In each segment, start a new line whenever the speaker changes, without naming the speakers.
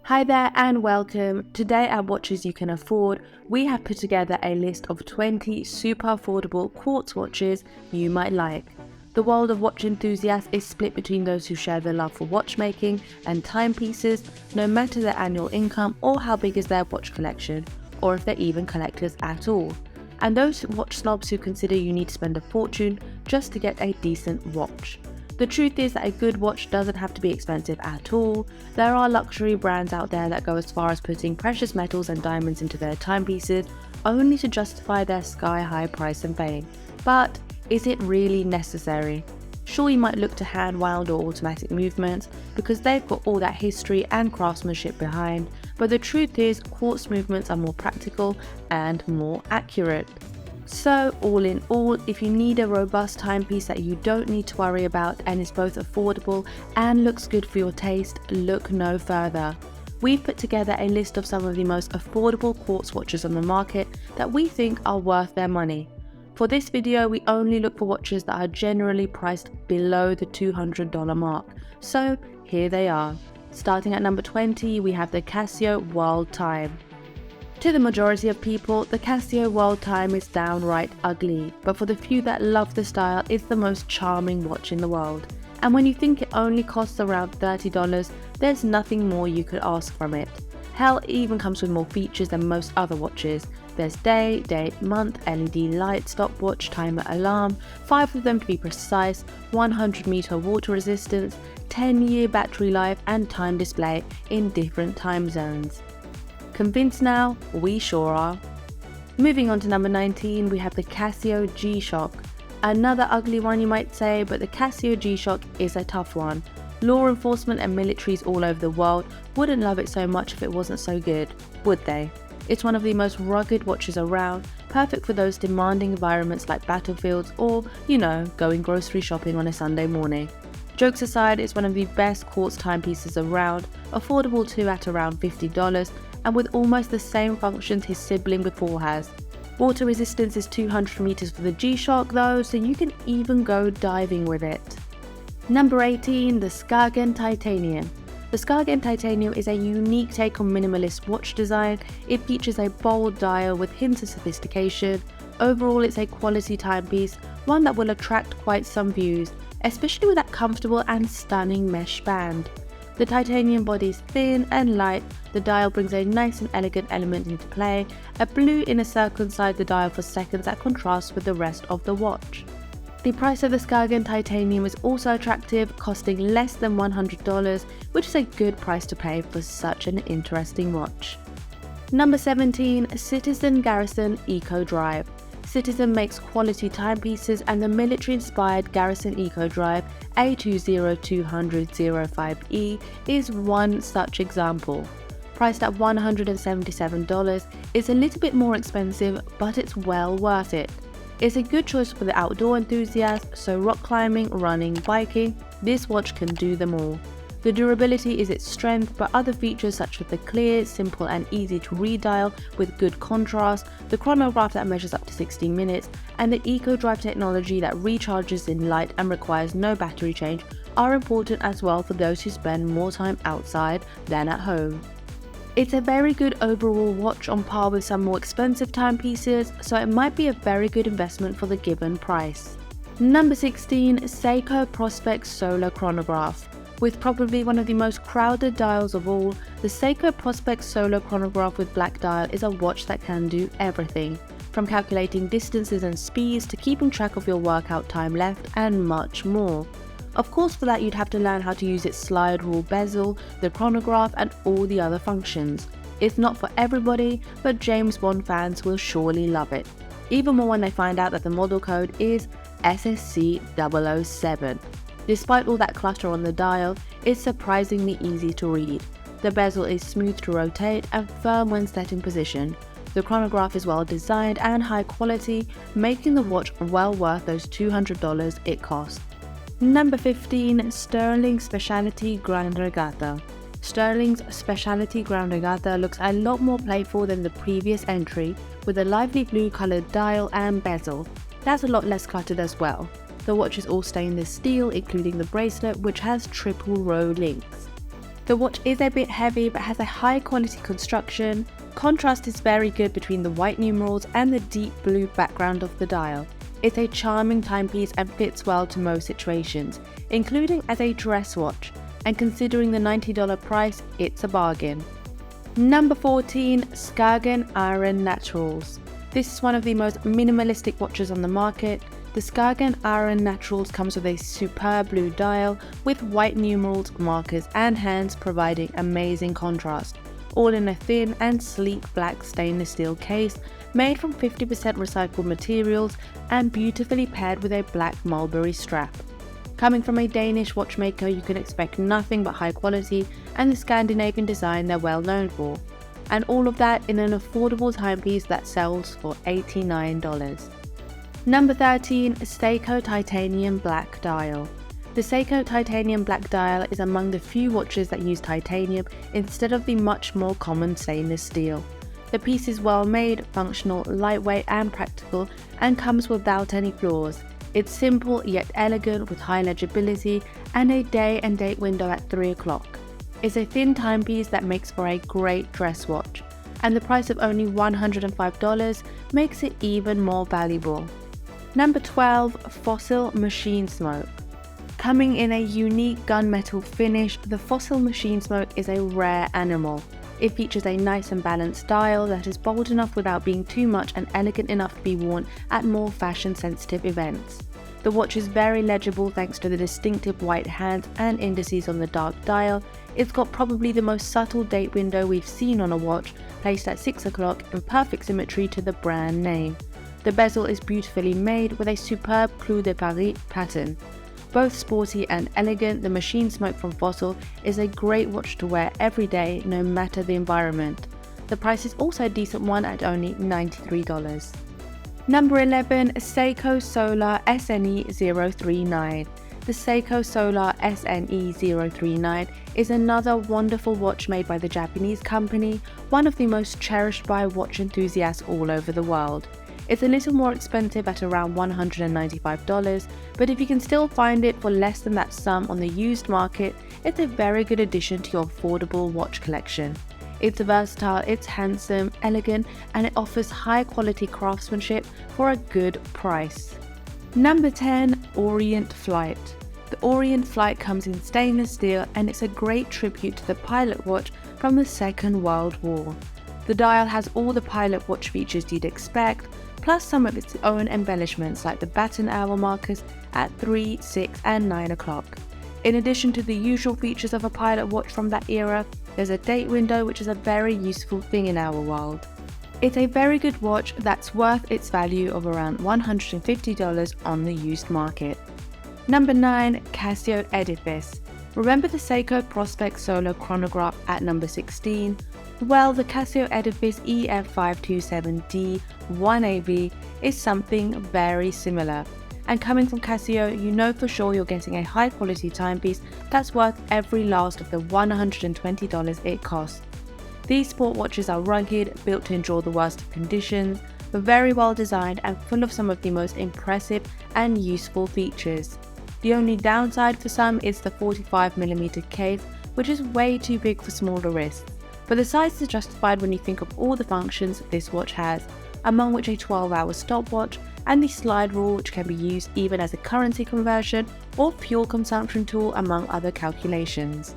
Hi there and welcome. Today at Watches You Can Afford, we have put together a list of 20 super affordable quartz watches you might like. The world of watch enthusiasts is split between those who share their love for watchmaking and timepieces, no matter their annual income or how big is their watch collection, or if they're even collectors at all. And those watch snobs who consider you need to spend a fortune just to get a decent watch. The truth is that a good watch doesn't have to be expensive at all. There are luxury brands out there that go as far as putting precious metals and diamonds into their timepieces only to justify their sky-high price and fame. But is it really necessary? Sure, you might look to hand-wound or automatic movements because they've got all that history and craftsmanship behind, but the truth is quartz movements are more practical and more accurate. So all in all, if you need a robust timepiece that you don't need to worry about and is both affordable and looks good for your taste, look no further. We've put together a list of some of the most affordable quartz watches on the market that we think are worth their money. For this video, we only look for watches that are generally priced below the $200 mark. So here they are. Starting at number 20, we have the Casio World Time. To the majority of people, the Casio World Time is downright ugly, but for the few that love the style, it's the most charming watch in the world. And when you think it only costs around $30, there's nothing more you could ask from it. Hell, it even comes with more features than most other watches. There's day, date, month, LED light, stopwatch, timer, alarm, 5 of them to be precise, 100-meter water resistance, 10-year battery life, and time display in different time zones. Convinced now? We sure are. Moving on to number 19, we have the Casio G-Shock. Another ugly one you might say, but the Casio G-Shock is a tough one. Law enforcement and militaries all over the world wouldn't love it so much if it wasn't so good, would they? It's one of the most rugged watches around, perfect for those demanding environments like battlefields or, going grocery shopping on a Sunday morning. Jokes aside, it's one of the best quartz timepieces around, affordable too at around $50, and with almost the same functions his sibling before has. Water resistance is 200 meters for the G-Shock though, so you can even go diving with it. Number 18, the Skagen Titanium. The Skagen Titanium is a unique take on minimalist watch design. It features a bold dial with hints of sophistication. Overall, it's a quality timepiece, one that will attract quite some views, especially with that comfortable and stunning mesh band. The titanium body is thin and light, the dial brings a nice and elegant element into play, a blue inner circle inside the dial for seconds that contrasts with the rest of the watch. The price of the Skagen Titanium is also attractive, costing less than $100, which is a good price to pay for such an interesting watch. Number 17, Citizen Garrison Eco Drive. Citizen makes quality timepieces, and the military-inspired Garrison Eco Drive A20200-05E is one such example. Priced at $177, it's a little bit more expensive, but it's well worth it. It's a good choice for the outdoor enthusiast, so rock climbing, running, biking, this watch can do them all. The durability is its strength, but other features such as the clear, simple and easy to read dial with good contrast, the chronograph that measures up to 60 minutes, and the Eco Drive technology that recharges in light and requires no battery change are important as well for those who spend more time outside than at home. It's a very good overall watch on par with some more expensive timepieces, so it might be a very good investment for the given price. Number 16, Seiko Prospex Solar Chronograph. With probably one of the most crowded dials of all, the Seiko Prospex Solar Chronograph with black dial is a watch that can do everything, from calculating distances and speeds to keeping track of your workout time left and much more. Of course, for that you'd have to learn how to use its slide rule bezel, the chronograph and all the other functions. It's not for everybody, but James Bond fans will surely love it. Even more when they find out that the model code is SSC007. Despite all that clutter on the dial, it's surprisingly easy to read. The bezel is smooth to rotate and firm when set in position. The chronograph is well designed and high quality, making the watch well worth those $200 it costs. Number 15, Stuhrling Specialty Grand Regatta. Stuhrling's Specialty Grand Regatta looks a lot more playful than the previous entry, with a lively blue coloured dial and bezel. That's a lot less cluttered as well. The watch is all stainless steel, including the bracelet, which has triple row links. The watch is a bit heavy but has a high quality construction. Contrast is very good between the white numerals and the deep blue background of the dial. It's a charming timepiece and fits well to most situations, including as a dress watch, and considering the $90 price, it's a bargain. Number 14. Skagen Aaren Naturals. This is one of the most minimalistic watches on the market. The Skagen Aaren Naturals comes with a superb blue dial with white numerals, markers and hands, providing amazing contrast, all in a thin and sleek black stainless steel case made from 50% recycled materials and beautifully paired with a black mulberry strap. Coming from a Danish watchmaker, you can expect nothing but high quality and the Scandinavian design they're well known for. And all of that in an affordable timepiece that sells for $89. Number 13. Seiko Titanium Black Dial. The Seiko Titanium Black Dial is among the few watches that use titanium instead of the much more common stainless steel. The piece is well made, functional, lightweight and practical, and comes without any flaws. It's simple yet elegant with high legibility and a day and date window at 3 o'clock. It's a thin timepiece that makes for a great dress watch, and the price of only $105 makes it even more valuable. Number 12. Fossil Machine Smoke. Coming in a unique gunmetal finish, the Fossil Machine Smoke is a rare animal. It features a nice and balanced dial that is bold enough without being too much and elegant enough to be worn at more fashion-sensitive events. The watch is very legible thanks to the distinctive white hands and indices on the dark dial. It's got probably the most subtle date window we've seen on a watch, placed at 6 o'clock in perfect symmetry to the brand name. The bezel is beautifully made with a superb Clou de Paris pattern. Both sporty and elegant, the Machine Smoke from Fossil is a great watch to wear every day, no matter the environment. The price is also a decent one at only $93. Number 11. Seiko Solar SNE 039. The Seiko Solar SNE 039 is another wonderful watch made by the Japanese company, one of the most cherished by watch enthusiasts all over the world. It's a little more expensive at around $195, but if you can still find it for less than that sum on the used market, it's a very good addition to your affordable watch collection. It's versatile, it's handsome, elegant, and it offers high quality craftsmanship for a good price. Number 10. Orient Flight. The Orient Flight comes in stainless steel and it's a great tribute to the pilot watch from the Second World War. The dial has all the pilot watch features you'd expect, plus some of its own embellishments like the baton hour markers at 3, 6 and 9 o'clock. In addition to the usual features of a pilot watch from that era, there's a date window, which is a very useful thing in our world. It's a very good watch that's worth its value of around $150 on the used market. Number 9. Casio Edifice. Remember the Seiko Prospex Solo Chronograph at number 16? Well, the Casio Edifice EF527D 1AB is something very similar. And coming from Casio, you know for sure you're getting a high quality timepiece that's worth every last of the $120 it costs. These sport watches are rugged, built to endure the worst of conditions, but very well designed and full of some of the most impressive and useful features. The only downside for some is the 45mm case, which is way too big for smaller wrists. But the size is justified when you think of all the functions this watch has, among which a 12-hour stopwatch and the slide rule, which can be used even as a currency conversion or fuel consumption tool among other calculations.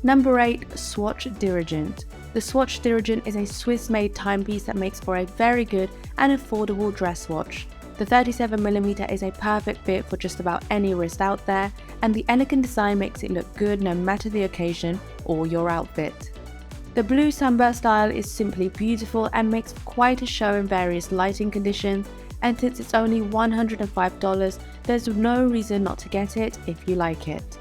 Number 8. Swatch Dirigent. The Swatch Dirigent is a Swiss-made timepiece that makes for a very good and affordable dress watch. The 37mm is a perfect fit for just about any wrist out there, and the elegant design makes it look good no matter the occasion or your outfit. The blue sunburst style is simply beautiful and makes quite a show in various lighting conditions, and since it's only $105, there's no reason not to get it if you like it.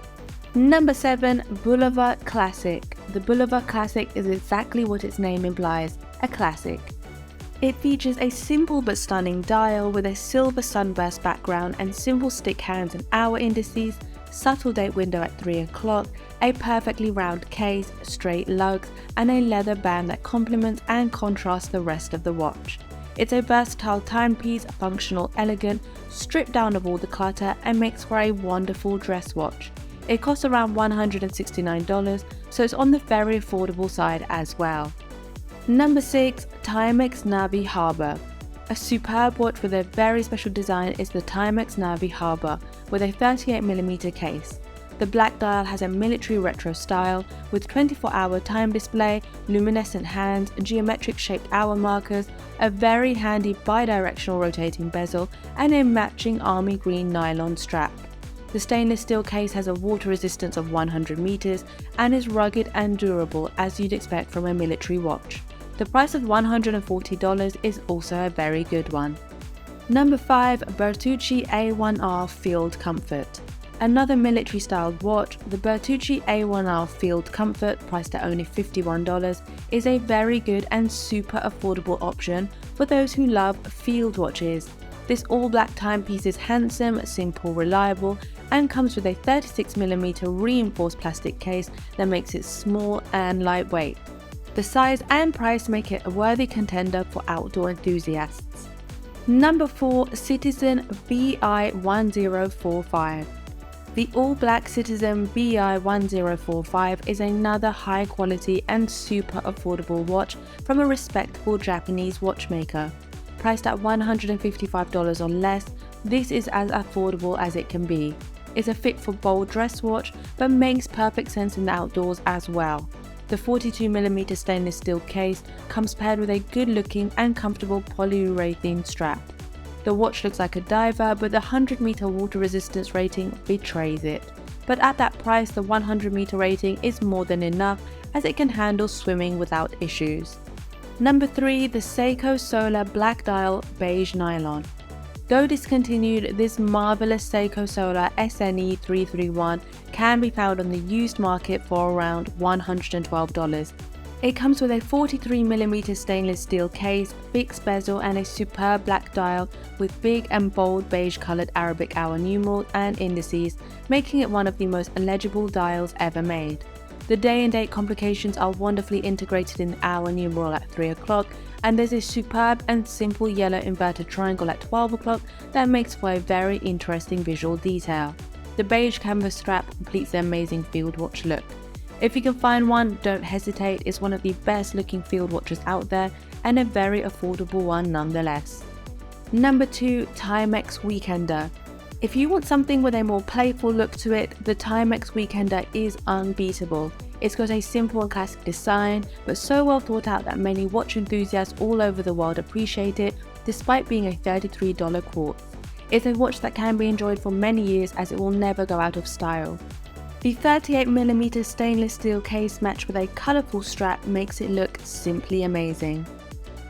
Number 7. Bulova Classic. The Bulova Classic is exactly what its name implies, a classic. It features a simple but stunning dial with a silver sunburst background and simple stick hands and hour indices, subtle date window at 3 o'clock, a perfectly round case, straight lugs, and a leather band that complements and contrasts the rest of the watch. It's a versatile timepiece, functional, elegant, stripped down of all the clutter, and makes for a wonderful dress watch. It costs around $169, so it's on the very affordable side as well. Number 6. Timex Navi Harbor. A superb watch with a very special design is the Timex Navi Harbor with a 38mm case. The black dial has a military retro style with 24-hour time display, luminescent hands, geometric shaped hour markers, a very handy bi-directional rotating bezel, and a matching army green nylon strap. The stainless steel case has a water resistance of 100 meters and is rugged and durable as you'd expect from a military watch. The price of $140 is also a very good one. Number 5. Bertucci A1R Field Comfort. Another military styled watch, the Bertucci A1R Field Comfort, priced at only $51, is a very good and super affordable option for those who love field watches. This all black timepiece is handsome, simple, reliable, and comes with a 36mm reinforced plastic case that makes it small and lightweight. The size and price make it a worthy contender for outdoor enthusiasts. Number 4. Citizen BI1045. The all-black Citizen BI1045 is another high-quality and super affordable watch from a respectable Japanese watchmaker. Priced at $155 or less, this is as affordable as it can be. It's a fit for bold dress watch, but makes perfect sense in the outdoors as well. The 42mm stainless steel case comes paired with a good-looking and comfortable polyurethane strap. The watch looks like a diver, but the 100-meter water resistance rating betrays it. But at that price, the 100-meter rating is more than enough as it can handle swimming without issues. Number 3. The Seiko Solar Black Dial Beige Nylon. Though discontinued, this marvelous Seiko Solar SNE 331 can be found on the used market for around $112. It comes with a 43mm stainless steel case, fixed bezel, and a superb black dial with big and bold beige coloured Arabic hour numerals and indices, making it one of the most legible dials ever made. The day and date complications are wonderfully integrated in the hour numeral at 3 o'clock, and there's a superb and simple yellow inverted triangle at 12 o'clock that makes for a very interesting visual detail. The beige canvas strap completes the amazing field watch look. If you can find one, don't hesitate, it's one of the best looking field watches out there and a very affordable one nonetheless. Number 2. Timex Weekender. If you want something with a more playful look to it, the Timex Weekender is unbeatable. It's got a simple and classic design, but so well thought out that many watch enthusiasts all over the world appreciate it, despite being a $33 quartz. It's a watch that can be enjoyed for many years as it will never go out of style. The 38mm stainless steel case matched with a colourful strap makes it look simply amazing.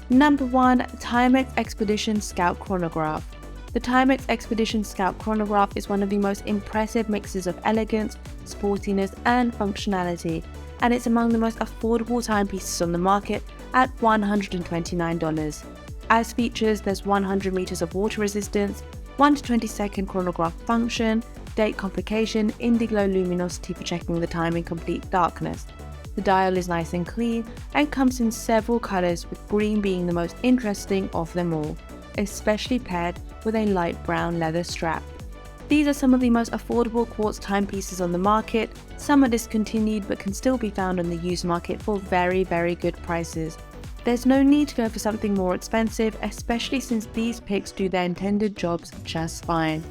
Number 1. Timex Expedition Scout Chronograph. The Timex Expedition Scout Chronograph is one of the most impressive mixes of elegance, sportiness and functionality, and it's among the most affordable timepieces on the market at $129. As features, there's 100 meters of water resistance, 1 to 20 second chronograph function, date complication, indigo luminosity for checking the time in complete darkness. The dial is nice and clean and comes in several colours, with green being the most interesting of them all, especially paired with a light brown leather strap. These are some of the most affordable quartz timepieces on the market. Some are discontinued but can still be found on the used market for very good prices. There's no need to go for something more expensive, especially since these picks do their intended jobs just fine.